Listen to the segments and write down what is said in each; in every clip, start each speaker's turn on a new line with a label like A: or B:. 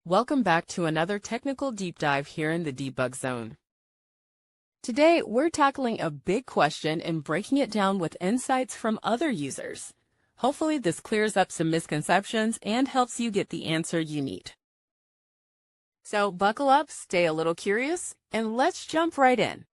A: Welcome back to another technical deep dive here in the debug zone. Today, we're tackling a big question and breaking it down with insights from other users. Hopefully, this clears up some misconceptions and helps you get the answer you need. So buckle up, stay a little curious, and let's jump right in.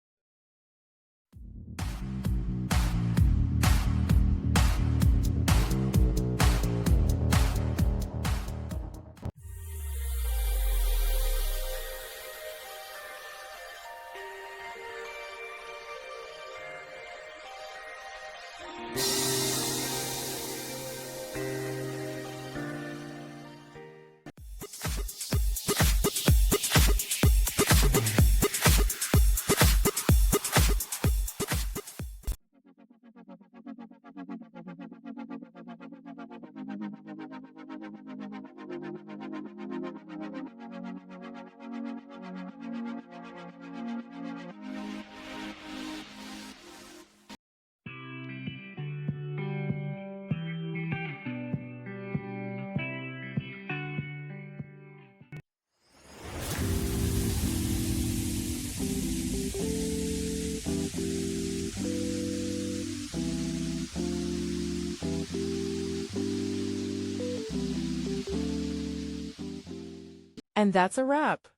A: And that's a wrap.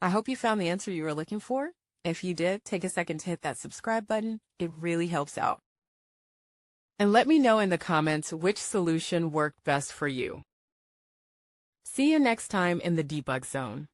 A: I hope you found the answer you were looking for. If you did, take a second to hit that subscribe button. It really helps out. And let me know in the comments which solution worked best for you. See you next time in the debug zone.